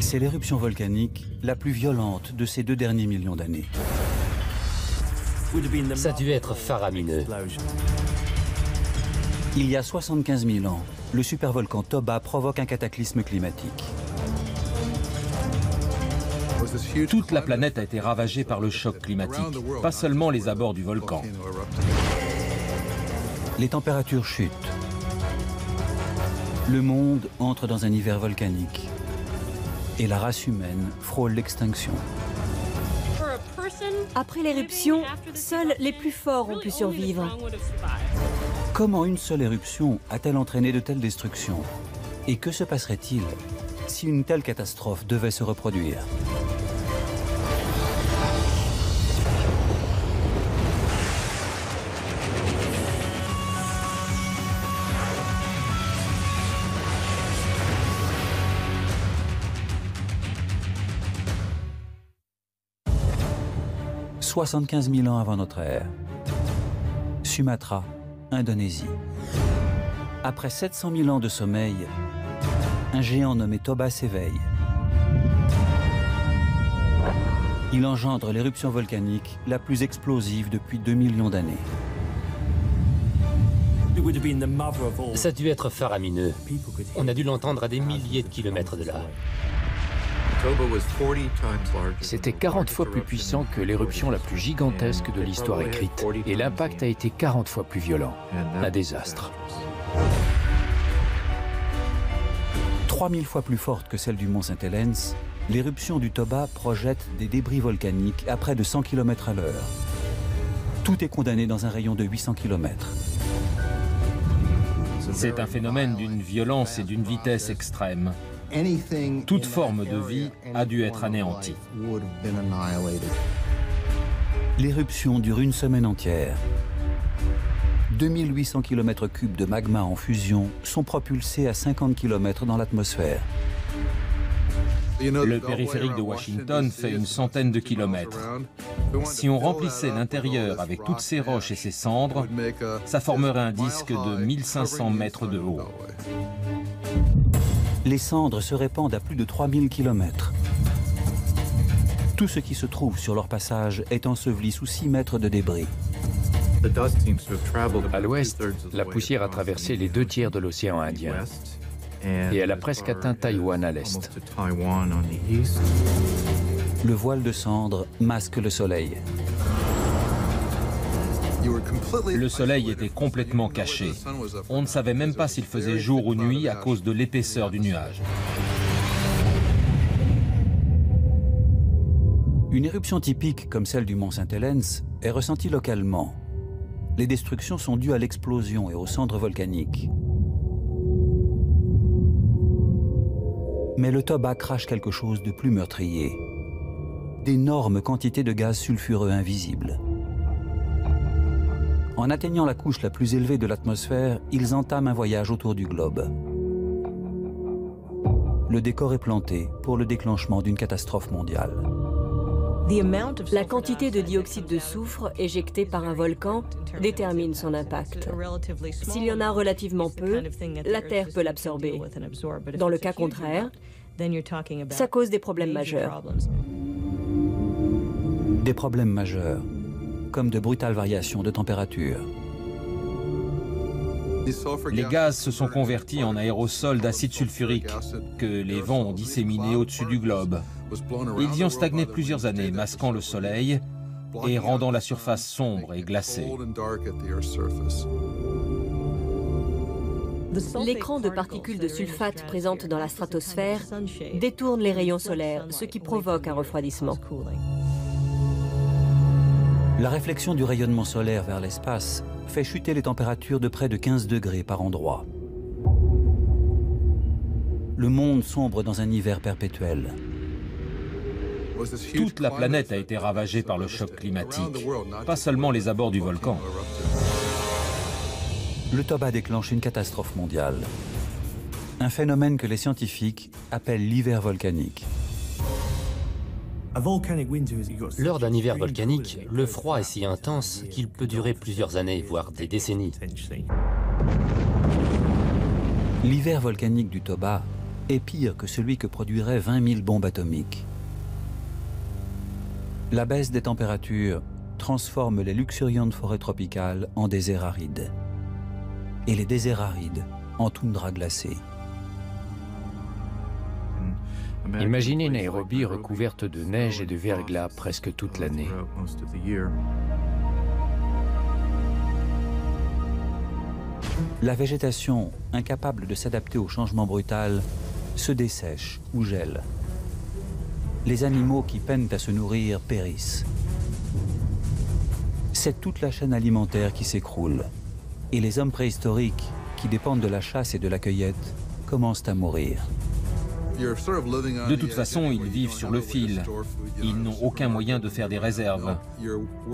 C'est l'éruption volcanique la plus violente de ces 2 derniers millions d'années. Ça a dû être faramineux. Il y a 75 000 ans, le supervolcan Toba provoque un cataclysme climatique. Toute la planète a été ravagée par le choc climatique, pas seulement les abords du volcan. Les températures chutent. Le monde entre dans un hiver volcanique. Et la race humaine frôle l'extinction. Après l'éruption, seuls les plus forts ont pu survivre. Comment une seule éruption a-t-elle entraîné de telles destructions? Et que se passerait-il si une telle catastrophe devait se reproduire? « 75 000 ans avant notre ère, Sumatra, Indonésie. Après 700 000 ans de sommeil, un géant nommé Toba s'éveille. Il engendre l'éruption volcanique la plus explosive depuis 2 millions d'années. Ça a dû être faramineux. On a dû l'entendre à des milliers de kilomètres de là. C'était 40 fois plus puissant que l'éruption la plus gigantesque de l'histoire écrite. Et l'impact a été 40 fois plus violent. Un désastre. 3000 fois plus forte que celle du mont Saint-Helens, l'éruption du Toba projette des débris volcaniques à près de 100 km à l'heure. Tout est condamné dans un rayon de 800 km. C'est un phénomène d'une violence et d'une vitesse extrême. Toute forme de vie a dû être anéantie. L'éruption dure une semaine entière. 2800 km3 de magma en fusion sont propulsés à 50 km dans l'atmosphère. Le périphérique de Washington fait une centaine de kilomètres. Si on remplissait l'intérieur avec toutes ces roches et ces cendres, ça formerait un disque de 1500 mètres de haut. Les cendres se répandent à plus de 3000 km. Tout ce qui se trouve sur leur passage est enseveli sous 6 mètres de débris. À l'ouest, la poussière a traversé les 2/3 de l'océan Indien. Et elle a presque atteint Taïwan à l'est. Le voile de cendres masque le soleil. Le soleil était complètement caché. On ne savait même pas s'il faisait jour ou nuit à cause de l'épaisseur du nuage. Une éruption typique comme celle du mont Saint-Helens est ressentie localement. Les destructions sont dues à l'explosion et aux cendres volcaniques. Mais le Toba crache quelque chose de plus meurtrier. D'énormes quantités de gaz sulfureux invisibles. En atteignant la couche la plus élevée de l'atmosphère, ils entament un voyage autour du globe. Le décor est planté pour le déclenchement d'une catastrophe mondiale. La quantité de dioxyde de soufre éjectée par un volcan détermine son impact. S'il y en a relativement peu, la Terre peut l'absorber. Dans le cas contraire, ça cause des problèmes majeurs. Des problèmes majeurs, comme de brutales variations de température. Les gaz se sont convertis en aérosols d'acide sulfurique que les vents ont disséminés au-dessus du globe. Ils y ont stagné plusieurs années, masquant le soleil et rendant la surface sombre et glacée. L'écran de particules de sulfate présentes dans la stratosphère détourne les rayons solaires, ce qui provoque un refroidissement. La réflexion du rayonnement solaire vers l'espace fait chuter les températures de près de 15 degrés par endroit. Le monde sombre dans un hiver perpétuel. Toute la planète a été ravagée par le choc climatique, pas seulement les abords du volcan. Le Toba déclenche une catastrophe mondiale. Un phénomène que les scientifiques appellent l'hiver volcanique. Lors d'un hiver volcanique, le froid est si intense qu'il peut durer plusieurs années, voire des décennies. L'hiver volcanique du Toba est pire que celui que produiraient 20 000 bombes atomiques. La baisse des températures transforme les luxuriantes forêts tropicales en déserts arides et les déserts arides en toundra glacée. Imaginez Nairobi recouverte de neige et de verglas presque toute l'année. La végétation, incapable de s'adapter au changement brutal, se dessèche ou gèle. Les animaux qui peinent à se nourrir périssent. C'est toute la chaîne alimentaire qui s'écroule. Et les hommes préhistoriques, qui dépendent de la chasse et de la cueillette, commencent à mourir. De toute façon, ils vivent sur le fil. Ils n'ont aucun moyen de faire des réserves.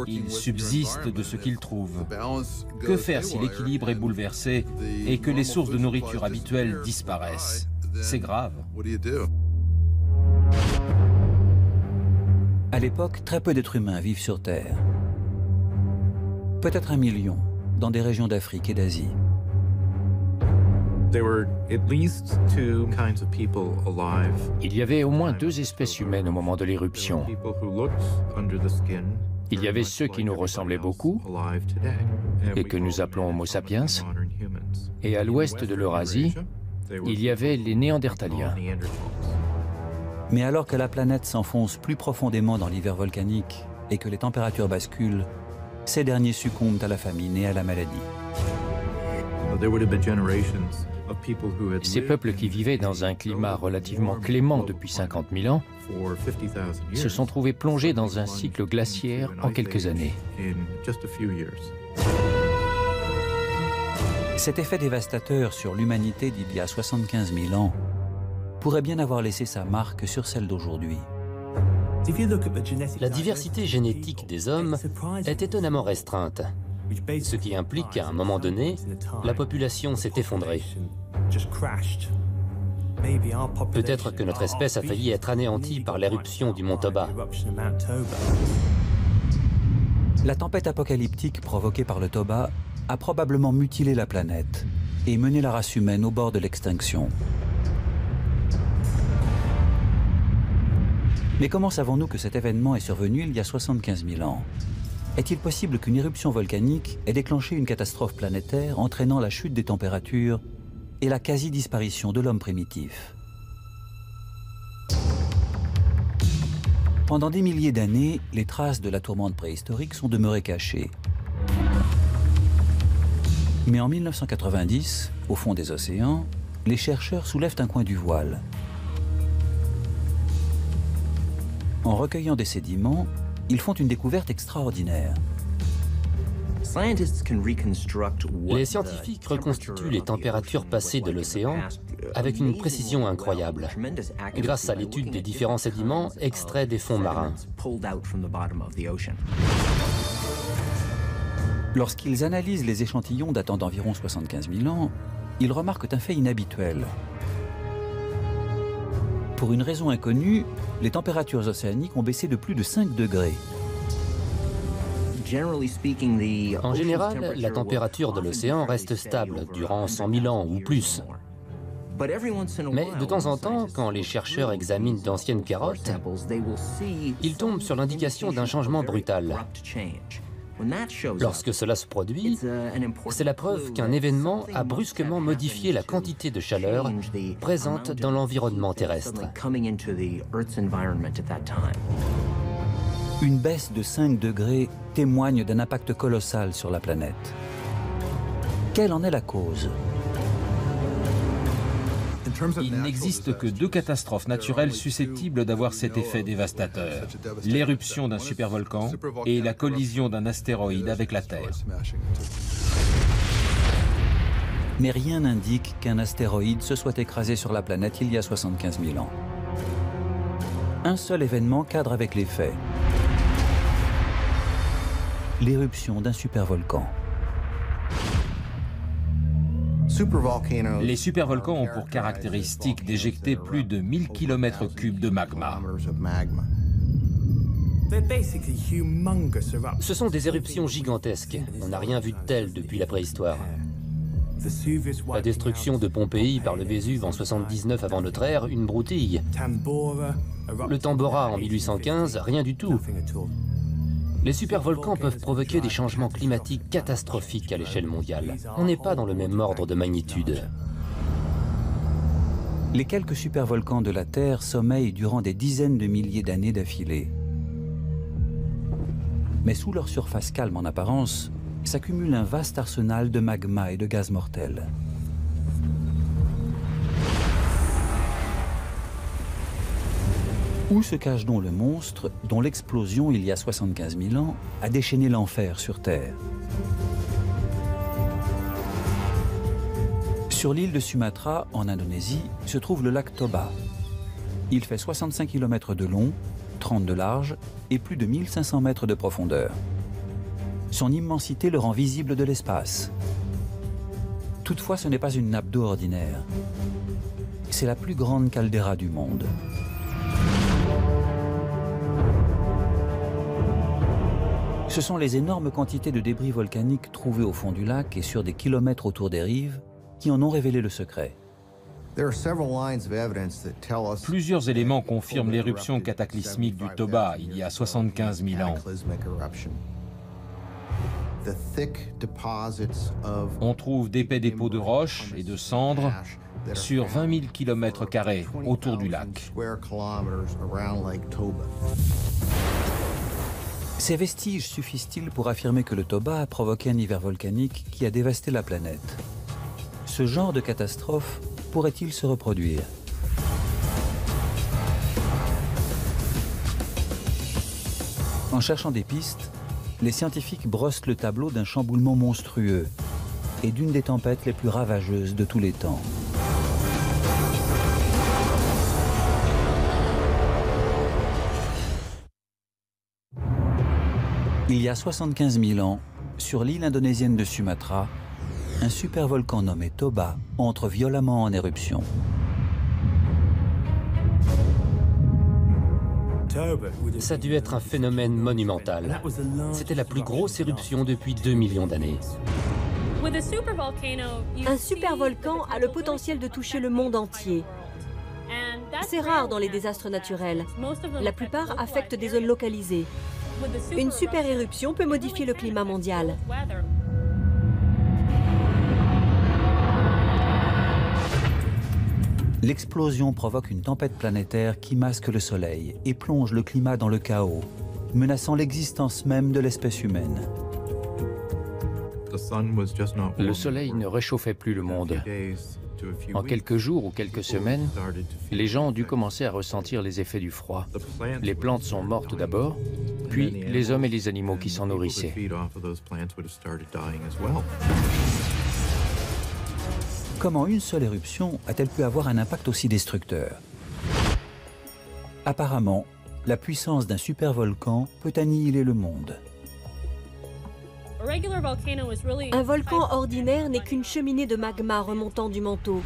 Ils subsistent de ce qu'ils trouvent. Que faire si l'équilibre est bouleversé et que les sources de nourriture habituelles disparaissent? C'est grave. À l'époque, très peu d'êtres humains vivent sur Terre. Peut-être 1 million, dans des régions d'Afrique et d'Asie. Il y avait au moins 2 espèces humaines au moment de l'éruption. Il y avait ceux qui nous ressemblaient beaucoup et que nous appelons Homo sapiens. Et à l'ouest de l'Eurasie, il y avait les Néandertaliens. Mais alors que la planète s'enfonce plus profondément dans l'hiver volcanique et que les températures basculent, ces derniers succombent à la famine et à la maladie. Ces peuples qui vivaient dans un climat relativement clément depuis 50 000 ans se sont trouvés plongés dans un cycle glaciaire en quelques années. Cet effet dévastateur sur l'humanité d'il y a 75 000 ans pourrait bien avoir laissé sa marque sur celle d'aujourd'hui. La diversité génétique des hommes est étonnamment restreinte, ce qui implique qu'à un moment donné, la population s'est effondrée. Peut-être que notre espèce a failli être anéantie par l'éruption du mont Toba. La tempête apocalyptique provoquée par le Toba a probablement mutilé la planète et mené la race humaine au bord de l'extinction. Mais comment savons-nous que cet événement est survenu il y a 75 000 ans? Est-il possible qu'une éruption volcanique ait déclenché une catastrophe planétaire entraînant la chute des températures et la quasi-disparition de l'homme primitif? Pendant des milliers d'années, les traces de la tourmente préhistorique sont demeurées cachées. Mais en 1990, au fond des océans, les chercheurs soulèvent un coin du voile. En recueillant des sédiments, ils font une découverte extraordinaire. Les scientifiques reconstituent les températures passées de l'océan avec une précision incroyable, grâce à l'étude des différents sédiments extraits des fonds marins. Lorsqu'ils analysent les échantillons datant d'environ 75 000 ans, ils remarquent un fait inhabituel. Pour une raison inconnue, les températures océaniques ont baissé de plus de 5 degrés. En général, la température de l'océan reste stable durant 100 000 ans ou plus. Mais de temps en temps, quand les chercheurs examinent d'anciennes carottes, ils tombent sur l'indication d'un changement brutal. Lorsque cela se produit, c'est la preuve qu'un événement a brusquement modifié la quantité de chaleur présente dans l'environnement terrestre. Une baisse de 5 degrés témoigne d'un impact colossal sur la planète. Quelle en est la cause? Il n'existe que 2 catastrophes naturelles susceptibles d'avoir cet effet dévastateur. L'éruption d'un supervolcan et la collision d'un astéroïde avec la Terre. Mais rien n'indique qu'un astéroïde se soit écrasé sur la planète il y a 75 000 ans. Un seul événement cadre avec les faits. L'éruption d'un supervolcan. Les supervolcans ont pour caractéristique d'éjecter plus de 1000 km3 de magma. Ce sont des éruptions gigantesques. On n'a rien vu de tel depuis la préhistoire. La destruction de Pompéi par le Vésuve en 79 avant notre ère, une broutille. Le Tambora en 1815, rien du tout. Les supervolcans peuvent provoquer des changements climatiques catastrophiques à l'échelle mondiale. On n'est pas dans le même ordre de magnitude. Les quelques supervolcans de la Terre sommeillent durant des dizaines de milliers d'années d'affilée. Mais sous leur surface calme en apparence, s'accumule un vaste arsenal de magma et de gaz mortels. Où se cache donc le monstre dont l'explosion, il y a 75 000 ans, a déchaîné l'enfer sur Terre? Sur l'île de Sumatra, en Indonésie, se trouve le lac Toba. Il fait 65 km de long, 30 de large et plus de 1500 mètres de profondeur. Son immensité le rend visible de l'espace. Toutefois, ce n'est pas une nappe d'eau ordinaire. C'est la plus grande caldeira du monde. Ce sont les énormes quantités de débris volcaniques trouvés au fond du lac et sur des kilomètres autour des rives qui en ont révélé le secret. Plusieurs éléments confirment l'éruption cataclysmique du Toba il y a 75 000 ans. On trouve d'épais dépôts de roches et de cendres sur 20 000 km² autour du lac. Ces vestiges suffisent-ils pour affirmer que le Toba a provoqué un hiver volcanique qui a dévasté la planète? Ce genre de catastrophe pourrait-il se reproduire? En cherchant des pistes, les scientifiques brossent le tableau d'un chamboulement monstrueux et d'une des tempêtes les plus ravageuses de tous les temps. Il y a 75 000 ans, sur l'île indonésienne de Sumatra, un supervolcan nommé Toba entre violemment en éruption. Ça a dû être un phénomène monumental. C'était la plus grosse éruption depuis 2 millions d'années. Un supervolcan a le potentiel de toucher le monde entier. C'est rare dans les désastres naturels. La plupart affectent des zones localisées. Une super éruption peut modifier le climat mondial. L'explosion provoque une tempête planétaire qui masque le Soleil et plonge le climat dans le chaos, menaçant l'existence même de l'espèce humaine. Le Soleil ne réchauffait plus le monde. En quelques jours ou quelques semaines, les gens ont dû commencer à ressentir les effets du froid. Les plantes sont mortes d'abord, puis les hommes et les animaux qui s'en nourrissaient. Comment une seule éruption a-t-elle pu avoir un impact aussi destructeur? Apparemment, la puissance d'un supervolcan peut annihiler le monde. Un volcan ordinaire n'est qu'une cheminée de magma remontant du manteau.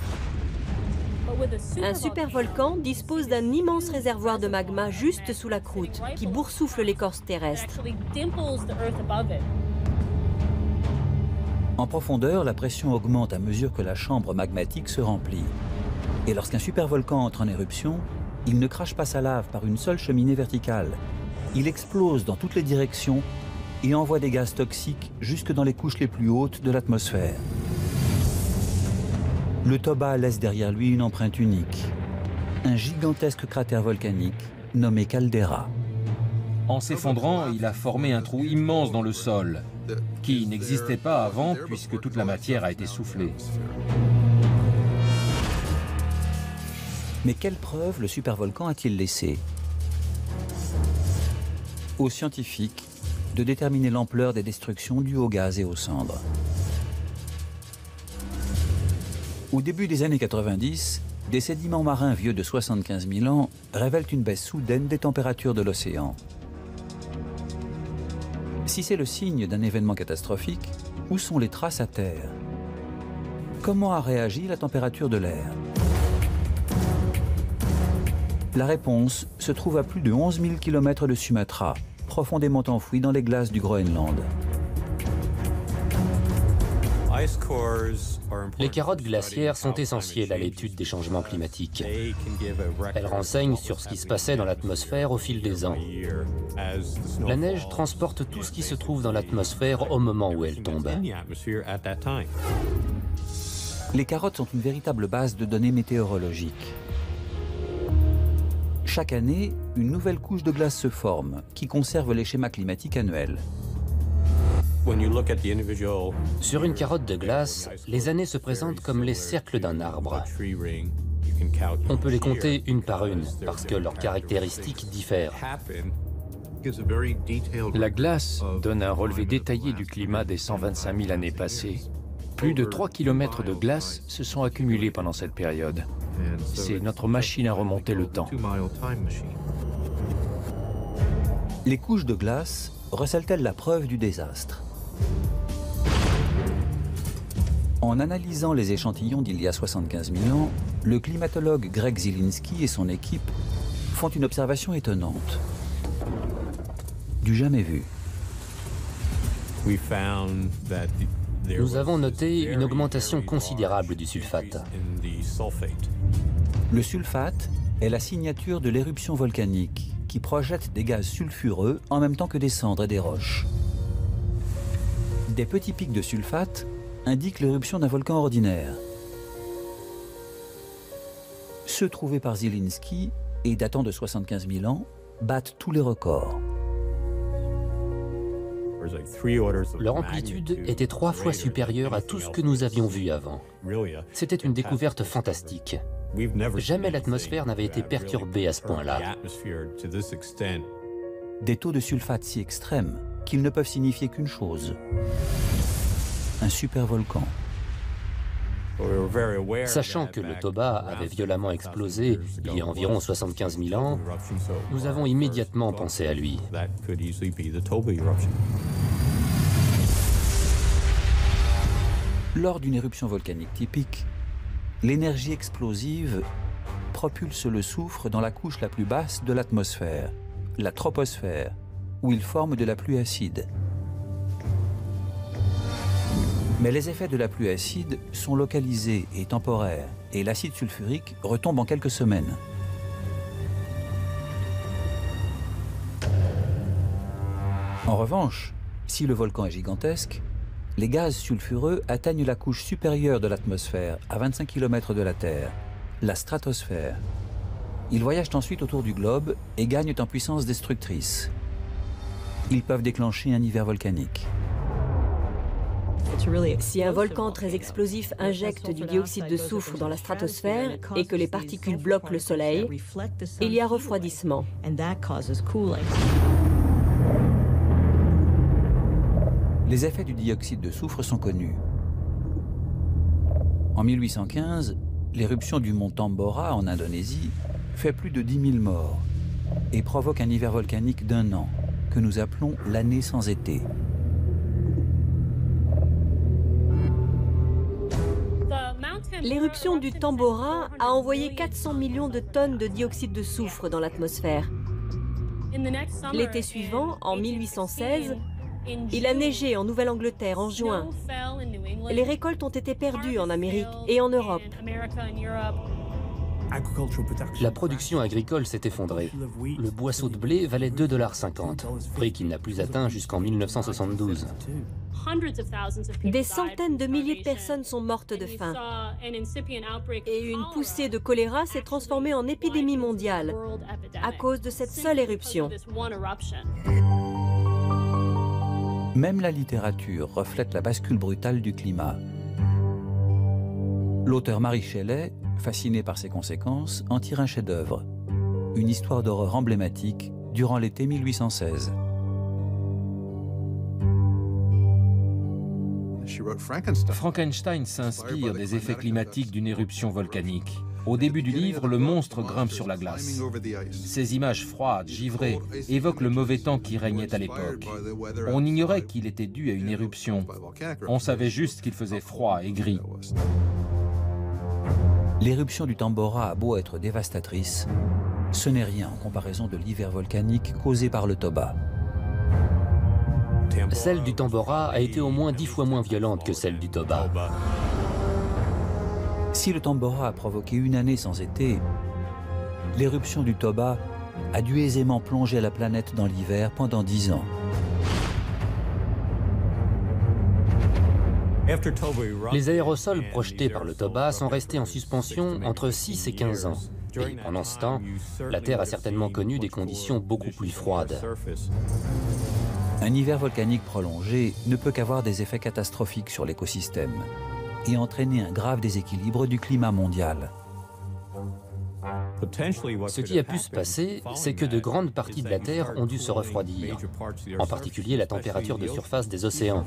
Un supervolcan dispose d'un immense réservoir de magma juste sous la croûte, qui boursoufle l'écorce terrestre. En profondeur, la pression augmente à mesure que la chambre magmatique se remplit. Et lorsqu'un supervolcan entre en éruption, il ne crache pas sa lave par une seule cheminée verticale. Il explose dans toutes les directions et envoie des gaz toxiques jusque dans les couches les plus hautes de l'atmosphère. Le Toba laisse derrière lui une empreinte unique, un gigantesque cratère volcanique nommé caldeira. En s'effondrant, il a formé un trou immense dans le sol, qui n'existait pas avant puisque toute la matière a été soufflée. Mais quelles preuves le supervolcan a-t-il laissées? Aux scientifiques de déterminer l'ampleur des destructions dues aux gaz et aux cendres. Au début des années 90, des sédiments marins vieux de 75 000 ans révèlent une baisse soudaine des températures de l'océan. Si c'est le signe d'un événement catastrophique, où sont les traces à terre? Comment a réagi la température de l'air? La réponse se trouve à plus de 11 000 km de Sumatra, profondément enfoui dans les glaces du Groenland. Les carottes glaciaires sont essentielles à l'étude des changements climatiques. Elles renseignent sur ce qui se passait dans l'atmosphère au fil des ans. La neige transporte tout ce qui se trouve dans l'atmosphère au moment où elle tombe. Les carottes sont une véritable base de données météorologiques. Chaque année, une nouvelle couche de glace se forme, qui conserve les schémas climatiques annuels. Sur une carotte de glace, les années se présentent comme les cercles d'un arbre. On peut les compter une par une, parce que leurs caractéristiques diffèrent. La glace donne un relevé détaillé du climat des 125 000 années passées. Plus de 3 km de glace se sont accumulés pendant cette période. C'est notre machine à remonter le temps. Les couches de glace recèlent-elles la preuve du désastre? En analysant les échantillons d'il y a 75 000 ans, le climatologue Greg Zielinski et son équipe font une observation étonnante. Du jamais vu. Nous avons noté une augmentation considérable du sulfate. Le sulfate est la signature de l'éruption volcanique qui projette des gaz sulfureux en même temps que des cendres et des roches. Des petits pics de sulfate indiquent l'éruption d'un volcan ordinaire. Ceux trouvés par Zielinski et datant de 75 000 ans battent tous les records. Leur amplitude était 3 fois supérieure à tout ce que nous avions vu avant. C'était une découverte fantastique. Jamais l'atmosphère n'avait été perturbée à ce point-là. Des taux de sulfate si extrêmes qu'ils ne peuvent signifier qu'une chose: un supervolcan. Sachant que le Toba avait violemment explosé il y a environ 75 000 ans, nous avons immédiatement pensé à lui. Lors d'une éruption volcanique typique, l'énergie explosive propulse le soufre dans la couche la plus basse de l'atmosphère, la troposphère, où il forme de la pluie acide. Mais les effets de la pluie acide sont localisés et temporaires, et l'acide sulfurique retombe en quelques semaines. En revanche, si le volcan est gigantesque, les gaz sulfureux atteignent la couche supérieure de l'atmosphère, à 25 km de la Terre, la stratosphère. Ils voyagent ensuite autour du globe et gagnent en puissance destructrice. Ils peuvent déclencher un hiver volcanique. Si un volcan très explosif injecte du dioxyde de soufre dans la stratosphère et que les particules bloquent le soleil, il y a refroidissement. Les effets du dioxyde de soufre sont connus. En 1815, l'éruption du mont Tambora en Indonésie fait plus de 10 000 morts et provoque un hiver volcanique d'1 an, que nous appelons l'année sans été. L'éruption du Tambora a envoyé 400 millions de tonnes de dioxyde de soufre dans l'atmosphère. L'été suivant, en 1816, il a neigé en Nouvelle-Angleterre en juin. Les récoltes ont été perdues en Amérique et en Europe. La production agricole s'est effondrée. Le boisseau de blé valait 2,50 $, prix qu'il n'a plus atteint jusqu'en 1972. Des centaines de milliers de personnes sont mortes de faim. Et une poussée de choléra s'est transformée en épidémie mondiale à cause de cette seule éruption. Même la littérature reflète la bascule brutale du climat. L'auteur Mary Shelley, fasciné par ses conséquences, en tire un chef-d'œuvre, une histoire d'horreur emblématique durant l'été 1816. Frankenstein s'inspire des effets climatiques d'une éruption volcanique. Au début du livre, le monstre grimpe sur la glace. Ces images froides, givrées, évoquent le mauvais temps qui régnait à l'époque. On ignorait qu'il était dû à une éruption. On savait juste qu'il faisait froid et gris. L'éruption du Tambora a beau être dévastatrice, ce n'est rien en comparaison de l'hiver volcanique causé par le Toba. Celle du Tambora a été au moins 10 fois moins violente que celle du Toba. Si le Tambora a provoqué une année sans été, l'éruption du Toba a dû aisément plonger la planète dans l'hiver pendant 10 ans. Les aérosols projetés par le Toba sont restés en suspension entre 6 et 15 ans. Et pendant ce temps, la Terre a certainement connu des conditions beaucoup plus froides. Un hiver volcanique prolongé ne peut qu'avoir des effets catastrophiques sur l'écosystème et entraîner un grave déséquilibre du climat mondial. Ce qui a pu se passer, c'est que de grandes parties de la Terre ont dû se refroidir, en particulier la température de surface des océans.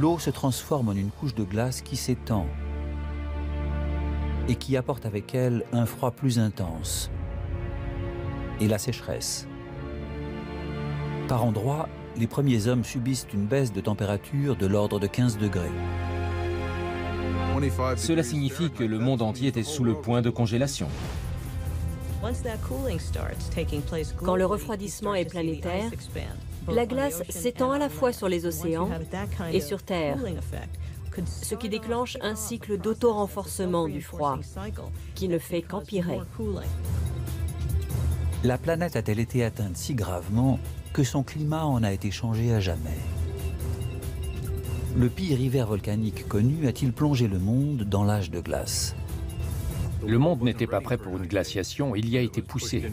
L'eau se transforme en une couche de glace qui s'étend et qui apporte avec elle un froid plus intense et la sécheresse. Par endroits, les premiers hommes subissent une baisse de température de l'ordre de 15 degrés. Cela signifie que le monde entier est sous le point de congélation. Quand le refroidissement est planétaire, la glace s'étend à la fois sur les océans et sur Terre, ce qui déclenche un cycle d'auto-renforcement du froid, qui ne fait qu'empirer. La planète a-t-elle été atteinte si gravement que son climat en a été changé à jamais? Le pire hiver volcanique connu a-t-il plongé le monde dans l'âge de glace? Le monde n'était pas prêt pour une glaciation, il y a été poussé.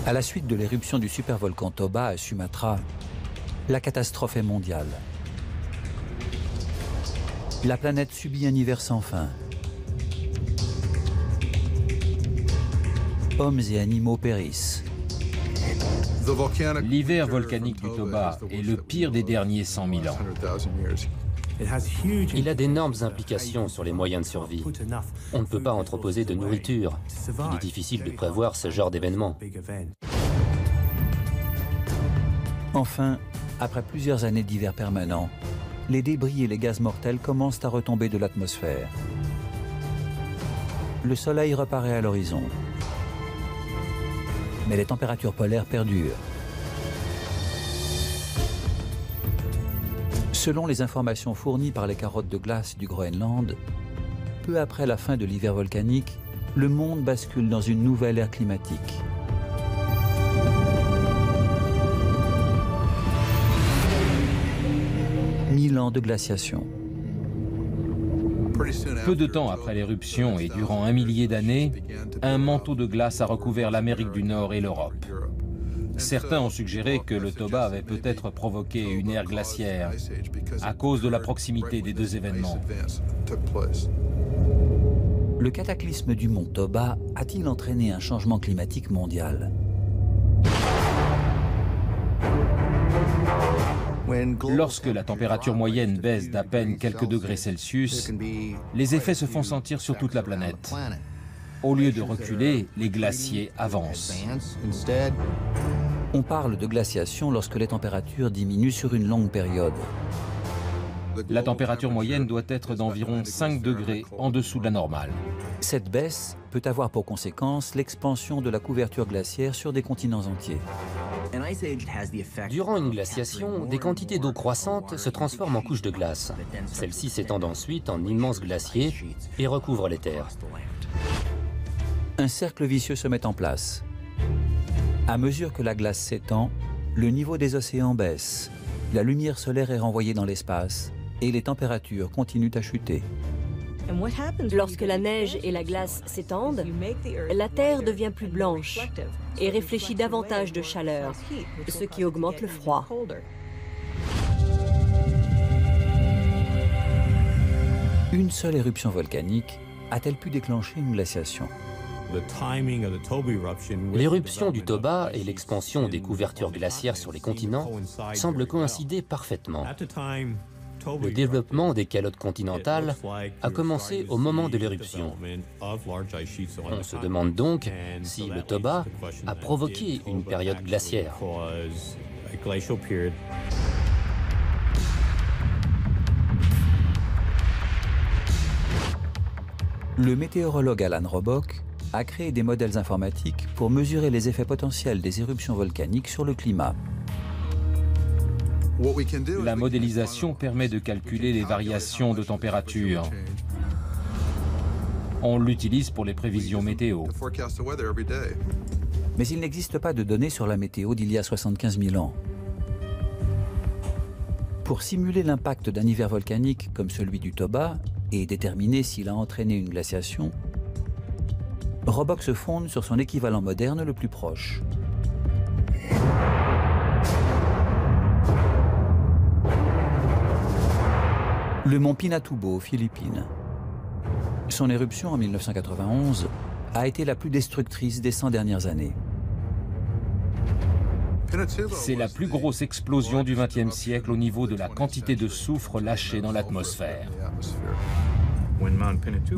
À la suite de l'éruption du supervolcan Toba à Sumatra, la catastrophe est mondiale. La planète subit un hiver sans fin. Hommes et animaux périssent. L'hiver volcanique du Toba est le pire des derniers 100 000 ans. Il a d'énormes implications sur les moyens de survie. On ne peut pas entreposer de nourriture. Il est difficile de prévoir ce genre d'événement. Enfin, après plusieurs années d'hiver permanent, les débris et les gaz mortels commencent à retomber de l'atmosphère. Le soleil reparaît à l'horizon. Mais les températures polaires perdurent. Selon les informations fournies par les carottes de glace du Groenland, peu après la fin de l'hiver volcanique, le monde bascule dans une nouvelle ère climatique. Mille ans de glaciation. Peu de temps après l'éruption et durant un millier d'années, un manteau de glace a recouvert l'Amérique du Nord et l'Europe. Certains ont suggéré que le Toba avait peut-être provoqué une ère glaciaire à cause de la proximité des deux événements. Le cataclysme du mont Toba a-t-il entraîné un changement climatique mondial? Lorsque la température moyenne baisse d'à peine quelques degrés Celsius, les effets se font sentir sur toute la planète. Au lieu de reculer, les glaciers avancent. On parle de glaciation lorsque les températures diminuent sur une longue période. La température moyenne doit être d'environ 5 degrés en dessous de la normale. Cette baisse peut avoir pour conséquence l'expansion de la couverture glaciaire sur des continents entiers. Durant une glaciation, des quantités d'eau croissantes se transforment en couches de glace. Celles-ci s'étendent ensuite en immenses glaciers et recouvrent les terres. Un cercle vicieux se met en place. À mesure que la glace s'étend, le niveau des océans baisse, la lumière solaire est renvoyée dans l'espace et les températures continuent à chuter. Lorsque la neige et la glace s'étendent, la Terre devient plus blanche et réfléchit davantage de chaleur, ce qui augmente le froid. Une seule éruption volcanique a-t-elle pu déclencher une glaciation? L'éruption du Toba et l'expansion des couvertures glaciaires sur les continents semblent coïncider parfaitement. Le développement des calottes continentales a commencé au moment de l'éruption. On se demande donc si le Toba a provoqué une période glaciaire. Le météorologue Alan Robock a créé des modèles informatiques pour mesurer les effets potentiels des éruptions volcaniques sur le climat. La modélisation permet de calculer les variations de température. On l'utilise pour les prévisions météo. Mais il n'existe pas de données sur la météo d'il y a 75 000 ans. Pour simuler l'impact d'un hiver volcanique comme celui du Toba et déterminer s'il a entraîné une glaciation, Roboc se fonde sur son équivalent moderne le plus proche. Le mont Pinatubo aux Philippines. Son éruption en 1991 a été la plus destructrice des 100 dernières années. C'est la plus grosse explosion du XXe siècle au niveau de la quantité de soufre lâchée dans l'atmosphère.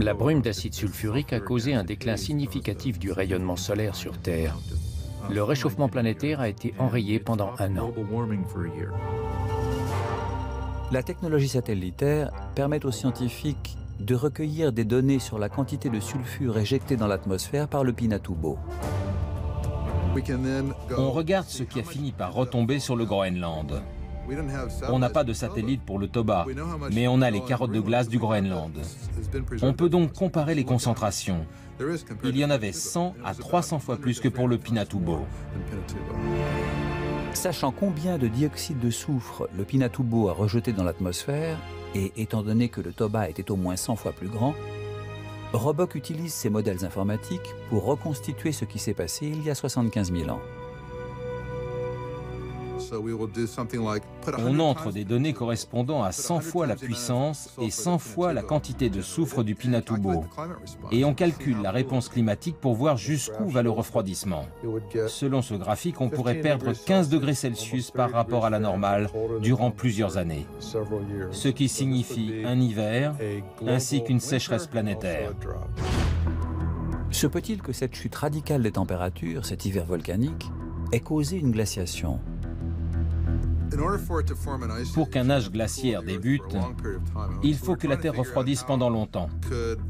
La brume d'acide sulfurique a causé un déclin significatif du rayonnement solaire sur Terre. Le réchauffement planétaire a été enrayé pendant 1 an. La technologie satellitaire permet aux scientifiques de recueillir des données sur la quantité de sulfure éjectée dans l'atmosphère par le Pinatubo. On regarde ce qui a fini par retomber sur le Groenland. On n'a pas de satellite pour le Toba, mais on a les carottes de glace du Groenland. On peut donc comparer les concentrations. Il y en avait 100 à 300 fois plus que pour le Pinatubo. Sachant combien de dioxyde de soufre le Pinatubo a rejeté dans l'atmosphère, et étant donné que le Toba était au moins 100 fois plus grand, Roboc utilise ces modèles informatiques pour reconstituer ce qui s'est passé il y a 75 000 ans. On entre des données correspondant à 100 fois la puissance et 100 fois la quantité de soufre du Pinatubo. Et on calcule la réponse climatique pour voir jusqu'où va le refroidissement. Selon ce graphique, on pourrait perdre 15 degrés Celsius par rapport à la normale durant plusieurs années. Ce qui signifie un hiver ainsi qu'une sécheresse planétaire. Se peut-il que cette chute radicale des températures, cet hiver volcanique, ait causé une glaciation ? Pour qu'un âge glaciaire débute, il faut que la Terre refroidisse pendant longtemps.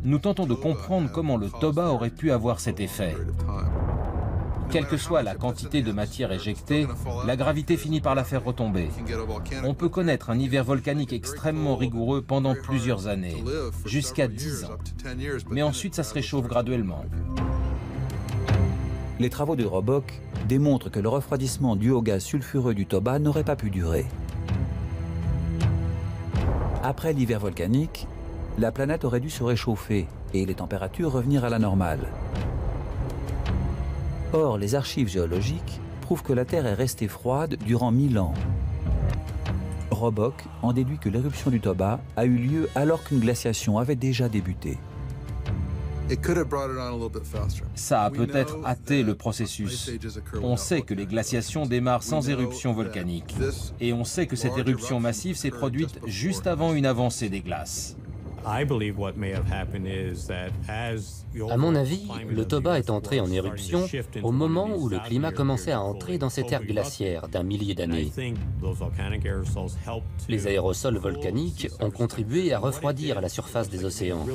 Nous tentons de comprendre comment le Toba aurait pu avoir cet effet. Quelle que soit la quantité de matière éjectée, la gravité finit par la faire retomber. On peut connaître un hiver volcanique extrêmement rigoureux pendant plusieurs années, jusqu'à 10 ans. Mais ensuite, ça se réchauffe graduellement. Les travaux de Roboc démontrent que le refroidissement dû au gaz sulfureux du Toba n'aurait pas pu durer. Après l'hiver volcanique, la planète aurait dû se réchauffer et les températures revenir à la normale. Or, les archives géologiques prouvent que la Terre est restée froide durant 1000 ans. Roboc en déduit que l'éruption du Toba a eu lieu alors qu'une glaciation avait déjà débuté. Ça a peut-être hâté le processus. On sait que les glaciations démarrent sans éruption volcanique. Et on sait que cette éruption massive s'est produite juste avant une avancée des glaces. À mon avis, le Toba est entré en éruption au moment où le climat commençait à entrer dans cette ère glaciaire d'un millier d'années. Les aérosols volcaniques ont contribué à refroidir la surface des océans,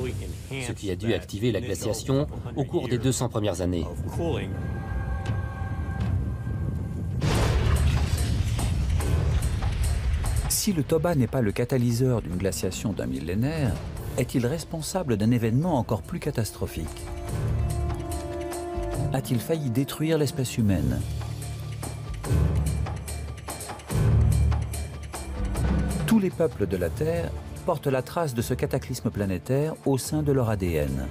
ce qui a dû activer la glaciation au cours des 200 premières années. Si le Toba n'est pas le catalyseur d'une glaciation d'un millénaire, est-il responsable d'un événement encore plus catastrophique? A-t-il failli détruire l'espèce humaine? Tous les peuples de la Terre portent la trace de ce cataclysme planétaire au sein de leur ADN.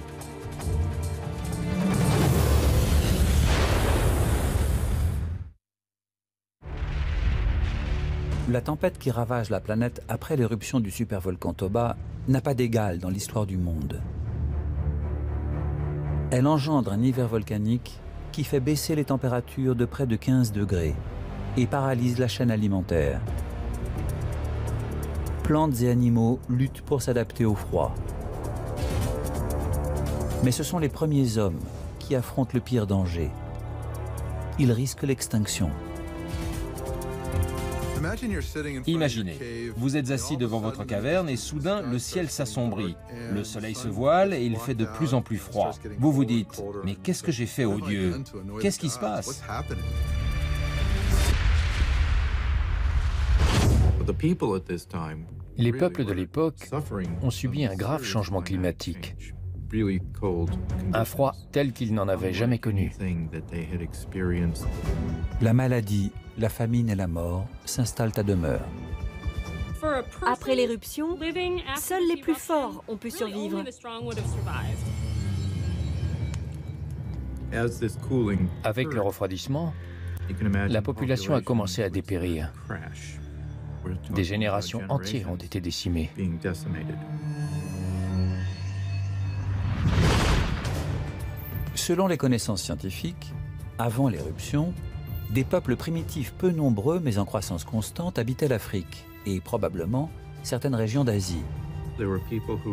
La tempête qui ravage la planète après l'éruption du supervolcan Toba n'a pas d'égal dans l'histoire du monde. Elle engendre un hiver volcanique qui fait baisser les températures de près de 15 degrés et paralyse la chaîne alimentaire. Plantes et animaux luttent pour s'adapter au froid. Mais ce sont les premiers hommes qui affrontent le pire danger. Ils risquent l'extinction. Imaginez, vous êtes assis devant votre caverne et soudain le ciel s'assombrit. Le soleil se voile et il fait de plus en plus froid. Vous vous dites, mais qu'est-ce que j'ai fait aux dieux? Qu'est-ce qui se passe? Les peuples de l'époque ont subi un grave changement climatique. Un froid tel qu'ils n'en avaient jamais connu. La maladie, la famine et la mort s'installent à demeure. Après l'éruption, seuls les plus forts ont pu survivre. Avec le refroidissement, la population a commencé à dépérir. Des générations entières ont été décimées. Selon les connaissances scientifiques, avant l'éruption, des peuples primitifs peu nombreux mais en croissance constante habitaient l'Afrique et probablement certaines régions d'Asie.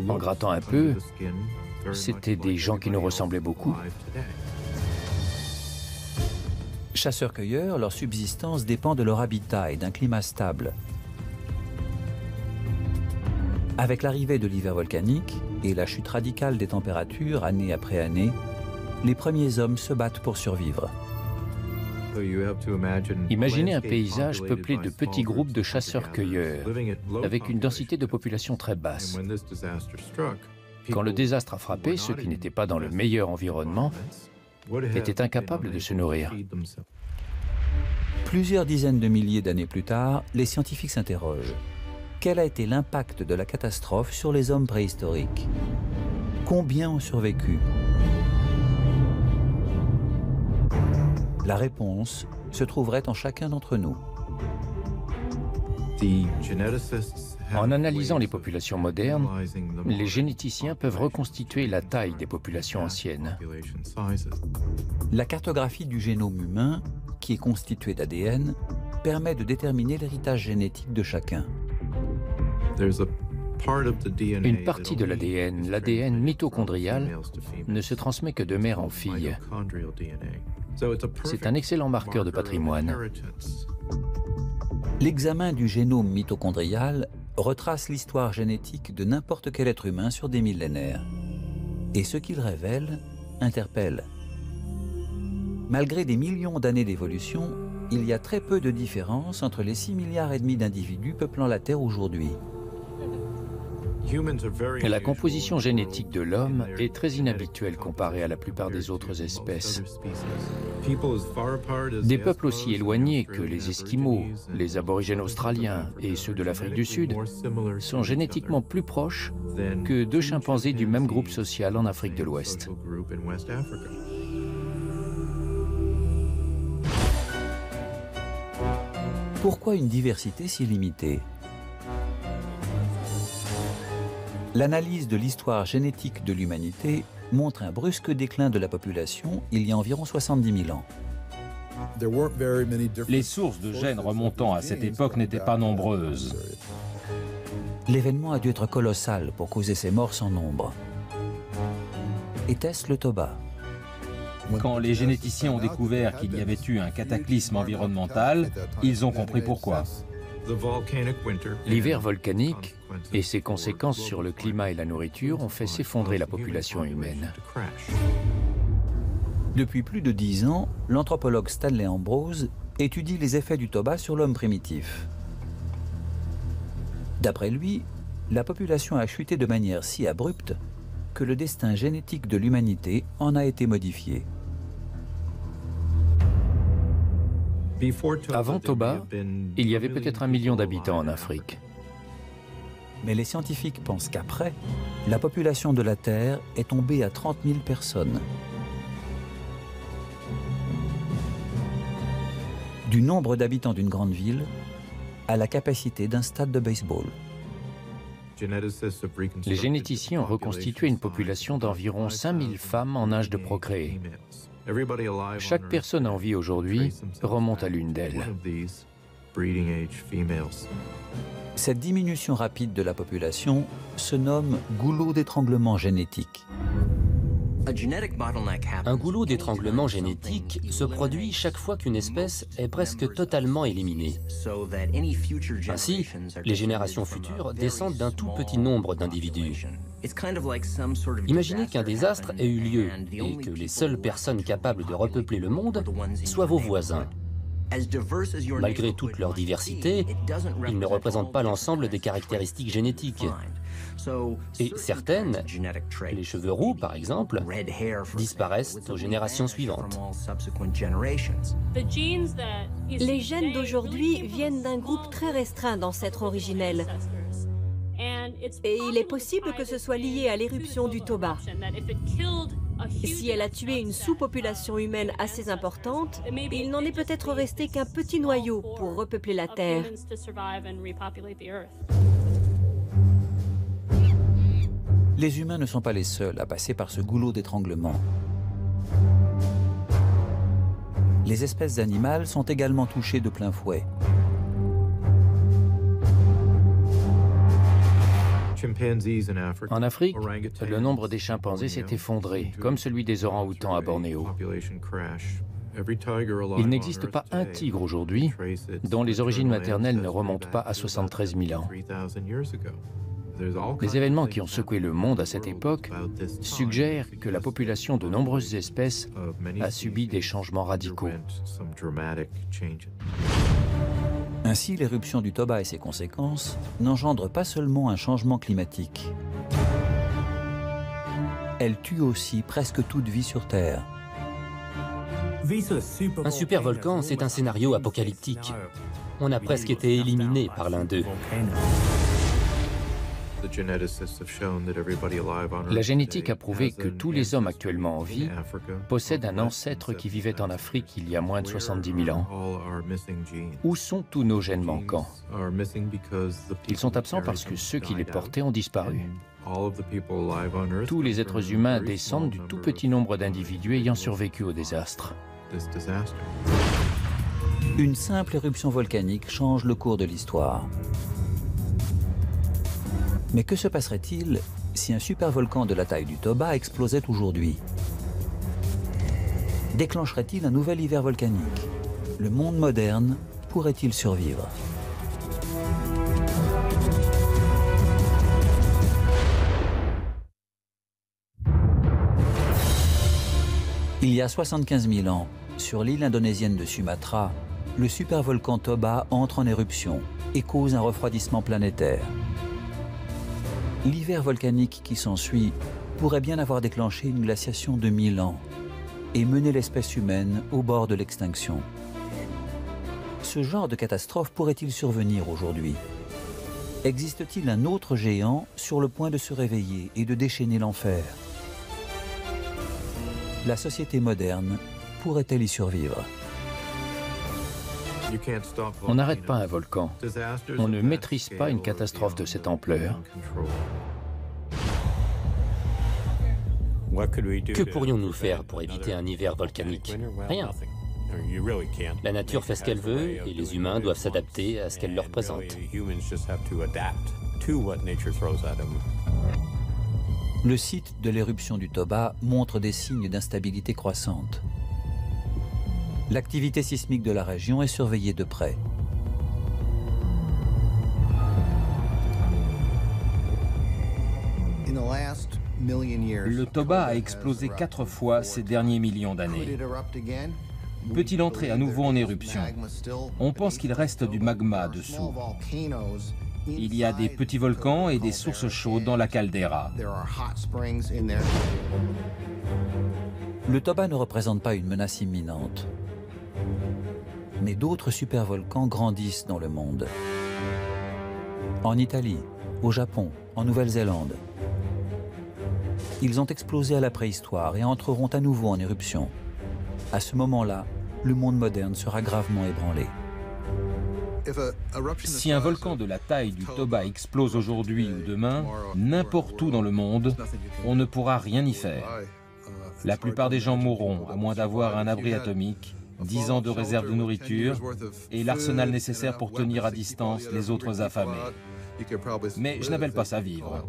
En grattant un peu, c'étaient des gens qui nous ressemblaient beaucoup. Chasseurs-cueilleurs, leur subsistance dépend de leur habitat et d'un climat stable. Avec l'arrivée de l'hiver volcanique et la chute radicale des températures année après année, les premiers hommes se battent pour survivre. Imaginez un paysage peuplé de petits groupes de chasseurs-cueilleurs, avec une densité de population très basse. Quand le désastre a frappé, ceux qui n'étaient pas dans le meilleur environnement étaient incapables de se nourrir. Plusieurs dizaines de milliers d'années plus tard, les scientifiques s'interrogent. Quel a été l'impact de la catastrophe sur les hommes préhistoriques? Combien ont survécu? La réponse se trouverait en chacun d'entre nous. En analysant les populations modernes, les généticiens peuvent reconstituer la taille des populations anciennes. La cartographie du génome humain, qui est constitué d'ADN, permet de déterminer l'héritage génétique de chacun. Une partie de l'ADN, l'ADN mitochondrial, ne se transmet que de mère en fille. C'est un excellent marqueur de patrimoine. L'examen du génome mitochondrial retrace l'histoire génétique de n'importe quel être humain sur des millénaires. Et ce qu'il révèle interpelle. Malgré des millions d'années d'évolution, il y a très peu de différence entre les 6,5 milliards d'individus peuplant la Terre aujourd'hui. La composition génétique de l'homme est très inhabituelle comparée à la plupart des autres espèces. Des peuples aussi éloignés que les Esquimaux, les aborigènes australiens et ceux de l'Afrique du Sud sont génétiquement plus proches que deux chimpanzés du même groupe social en Afrique de l'Ouest. Pourquoi une diversité si limitée? L'analyse de l'histoire génétique de l'humanité montre un brusque déclin de la population il y a environ 70 000 ans. Les sources de gènes remontant à cette époque n'étaient pas nombreuses. L'événement a dû être colossal pour causer ces morts sans nombre. Était-ce le Toba? Quand les généticiens ont découvert qu'il y avait eu un cataclysme environnemental, ils ont compris pourquoi. L'hiver volcanique et ses conséquences sur le climat et la nourriture ont fait s'effondrer la population humaine. Depuis plus de 10 ans, l'anthropologue Stanley Ambrose étudie les effets du Toba sur l'homme primitif. D'après lui, la population a chuté de manière si abrupte que le destin génétique de l'humanité en a été modifié. Avant Toba, il y avait peut-être 1 million d'habitants en Afrique. Mais les scientifiques pensent qu'après, la population de la Terre est tombée à 30 000 personnes. Du nombre d'habitants d'une grande ville à la capacité d'un stade de baseball. Les généticiens ont reconstitué une population d'environ 5000 femmes en âge de procréer. Chaque personne en vie aujourd'hui remonte à l'une d'elles. Cette diminution rapide de la population se nomme goulot d'étranglement génétique. Un goulot d'étranglement génétique se produit chaque fois qu'une espèce est presque totalement éliminée. Ainsi, les générations futures descendent d'un tout petit nombre d'individus. Imaginez qu'un désastre ait eu lieu et que les seules personnes capables de repeupler le monde soient vos voisins. Malgré toute leur diversité, ils ne représentent pas l'ensemble des caractéristiques génétiques. Et certaines, les cheveux roux par exemple, disparaissent aux générations suivantes. Les gènes d'aujourd'hui viennent d'un groupe très restreint d'ancêtres originels. Et il est possible que ce soit lié à l'éruption du Toba. Si elle a tué une sous-population humaine assez importante, il n'en est peut-être resté qu'un petit noyau pour repeupler la Terre. Les humains ne sont pas les seuls à passer par ce goulot d'étranglement. Les espèces animales sont également touchées de plein fouet. En Afrique, le nombre des chimpanzés s'est effondré, comme celui des orang-outans à Bornéo. Il n'existe pas un tigre aujourd'hui dont les origines maternelles ne remontent pas à 73 000 ans. Les événements qui ont secoué le monde à cette époque suggèrent que la population de nombreuses espèces a subi des changements radicaux. Ainsi, l'éruption du Toba et ses conséquences n'engendrent pas seulement un changement climatique. Elle tue aussi presque toute vie sur Terre. Un supervolcan, c'est un scénario apocalyptique. On a presque été éliminé par l'un d'eux. La génétique a prouvé que tous les hommes actuellement en vie possèdent un ancêtre qui vivait en Afrique il y a moins de 70 000 ans. Où sont tous nos gènes manquants? Ils sont absents parce que ceux qui les portaient ont disparu. Tous les êtres humains descendent du tout petit nombre d'individus ayant survécu au désastre. Une simple éruption volcanique change le cours de l'histoire. Mais que se passerait-il si un supervolcan de la taille du Toba explosait aujourd'hui? Déclencherait-il un nouvel hiver volcanique? Le monde moderne pourrait-il survivre? Il y a 75 000 ans, sur l'île indonésienne de Sumatra, le supervolcan Toba entre en éruption et cause un refroidissement planétaire. L'hiver volcanique qui s'ensuit pourrait bien avoir déclenché une glaciation de 1000 ans et mené l'espèce humaine au bord de l'extinction. Ce genre de catastrophe pourrait-il survenir aujourd'hui? Existe-t-il un autre géant sur le point de se réveiller et de déchaîner l'enfer? La société moderne pourrait-elle y survivre? On n'arrête pas un volcan. On ne maîtrise pas une catastrophe de cette ampleur. Que pourrions-nous faire pour éviter un hiver volcanique? Rien. La nature fait ce qu'elle veut et les humains doivent s'adapter à ce qu'elle leur présente. Le site de l'éruption du Toba montre des signes d'instabilité croissante. L'activité sismique de la région est surveillée de près. Le Toba a explosé 4 fois ces derniers millions d'années. Peut-il entrer à nouveau en éruption? On pense qu'il reste du magma dessous. Il y a des petits volcans et des sources chaudes dans la caldeira. Le Toba ne représente pas une menace imminente. Mais d'autres supervolcans grandissent dans le monde. En Italie, au Japon, en Nouvelle-Zélande. Ils ont explosé à la préhistoire et entreront à nouveau en éruption. À ce moment-là, le monde moderne sera gravement ébranlé. Si un volcan de la taille du Toba explose aujourd'hui ou demain, n'importe où dans le monde, on ne pourra rien y faire. La plupart des gens mourront, à moins d'avoir un abri atomique, 10 ans de réserve de nourriture et l'arsenal nécessaire pour tenir à distance les autres affamés. Mais je n'appelle pas ça vivre.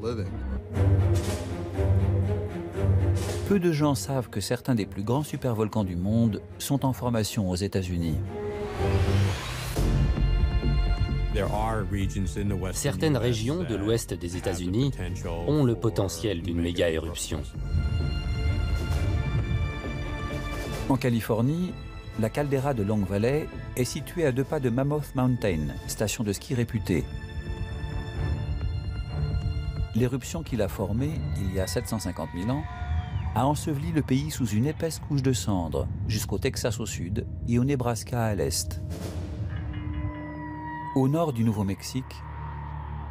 Peu de gens savent que certains des plus grands supervolcans du monde sont en formation aux États-Unis. Certaines régions de l'ouest des États-Unis ont le potentiel d'une méga-éruption. En Californie, la caldeira de Long Valley est située à 2 pas de Mammoth Mountain, station de ski réputée. L'éruption qui l'a formée, il y a 750 000 ans, a enseveli le pays sous une épaisse couche de cendres, jusqu'au Texas au sud et au Nebraska à l'est. Au nord du Nouveau-Mexique,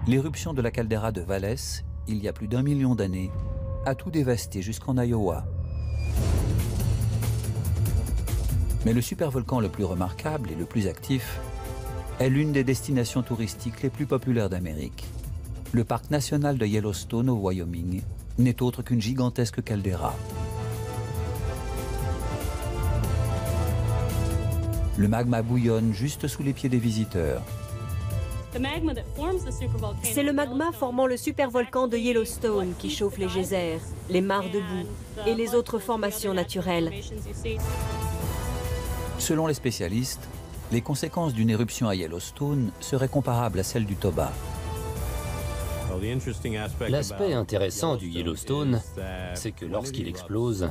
l'éruption de la caldeira de Valles, il y a plus d'1 million d'années, a tout dévasté jusqu'en Iowa. Mais le supervolcan le plus remarquable et le plus actif est l'une des destinations touristiques les plus populaires d'Amérique. Le parc national de Yellowstone au Wyoming n'est autre qu'une gigantesque caldeira. Le magma bouillonne juste sous les pieds des visiteurs. C'est le magma formant le supervolcan de Yellowstone qui chauffe les geysers, les mares de boue et les autres formations naturelles. Selon les spécialistes, les conséquences d'une éruption à Yellowstone seraient comparables à celles du Toba. L'aspect intéressant du Yellowstone, c'est que lorsqu'il explose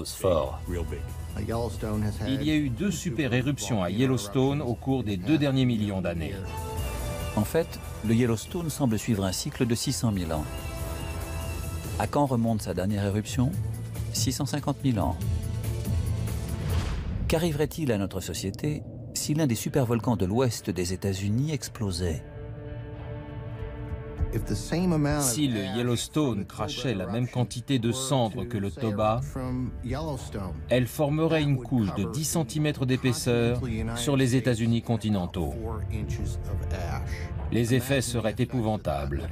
fort. Il y a eu 2 super éruptions à Yellowstone au cours des 2 derniers millions d'années. En fait, le Yellowstone semble suivre un cycle de 600 000 ans. À quand remonte sa dernière éruption? 650 000 ans. Qu'arriverait-il à notre société si l'un des supervolcans de l'ouest des États-Unis explosait? Si le Yellowstone crachait la même quantité de cendres que le Toba, elle formerait une couche de 10 cm d'épaisseur sur les États-Unis continentaux. Les effets seraient épouvantables.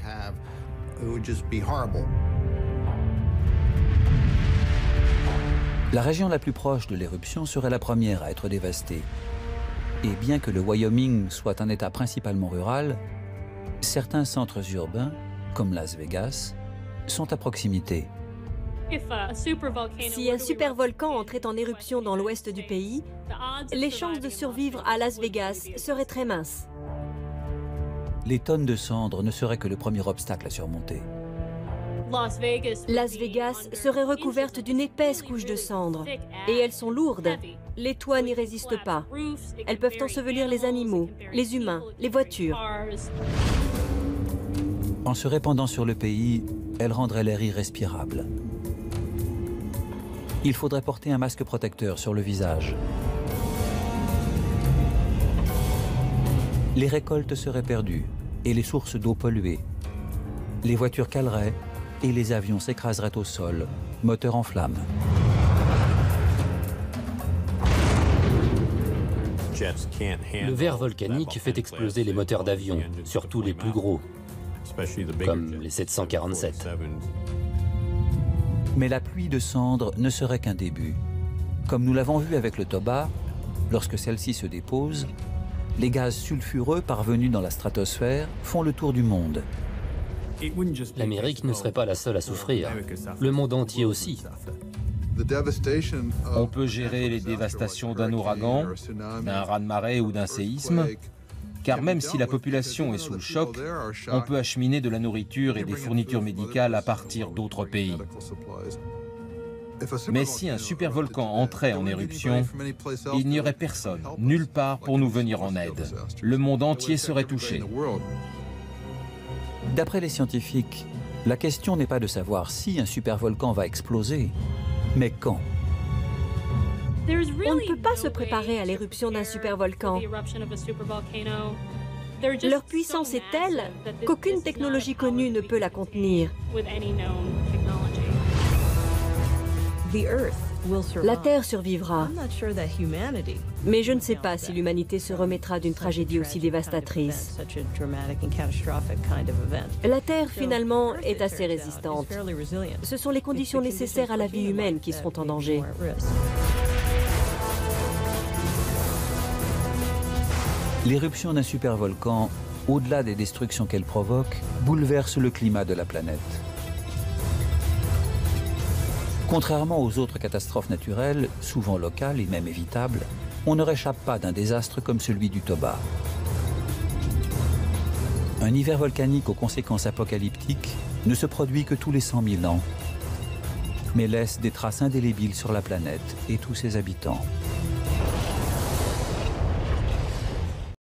La région la plus proche de l'éruption serait la première à être dévastée. Et bien que le Wyoming soit un État principalement rural, certains centres urbains, comme Las Vegas, sont à proximité. Si un supervolcan entrait en éruption dans l'ouest du pays, les chances de survivre à Las Vegas seraient très minces. Les tonnes de cendres ne seraient que le premier obstacle à surmonter. Las Vegas serait recouverte d'une épaisse couche de cendres, et elles sont lourdes. Les toits n'y résistent pas. Elles peuvent ensevelir les animaux, les humains, les voitures. En se répandant sur le pays, elles rendraient l'air irrespirable. Il faudrait porter un masque protecteur sur le visage. Les récoltes seraient perdues et les sources d'eau polluées. Les voitures caleraient et les avions s'écraseraient au sol, moteur en flammes. Le ver volcanique fait exploser les moteurs d'avions, surtout les plus gros, comme les 747. Mais la pluie de cendres ne serait qu'un début. Comme nous l'avons vu avec le Toba, lorsque celle-ci se dépose, les gaz sulfureux parvenus dans la stratosphère font le tour du monde. L'Amérique ne serait pas la seule à souffrir. Le monde entier aussi. On peut gérer les dévastations d'un ouragan, d'un raz-de-marée ou d'un séisme, car même si la population est sous le choc, on peut acheminer de la nourriture et des fournitures médicales à partir d'autres pays. Mais si un supervolcan entrait en éruption, il n'y aurait personne, nulle part pour nous venir en aide. Le monde entier serait touché. D'après les scientifiques, la question n'est pas de savoir si un supervolcan va exploser, mais quand. On ne peut pas se préparer à l'éruption d'un supervolcan. Leur puissance est telle qu'aucune technologie connue ne peut la contenir. La Terre survivra. Mais je ne sais pas si l'humanité se remettra d'une tragédie aussi dévastatrice. La Terre, finalement, est assez résistante. Ce sont les conditions nécessaires à la vie humaine qui seront en danger. L'éruption d'un supervolcan, au-delà des destructions qu'elle provoque, bouleverse le climat de la planète. Contrairement aux autres catastrophes naturelles, souvent locales et même évitables, on ne réchappe pas d'un désastre comme celui du Toba. Un hiver volcanique aux conséquences apocalyptiques ne se produit que tous les 100 000 ans, mais laisse des traces indélébiles sur la planète et tous ses habitants.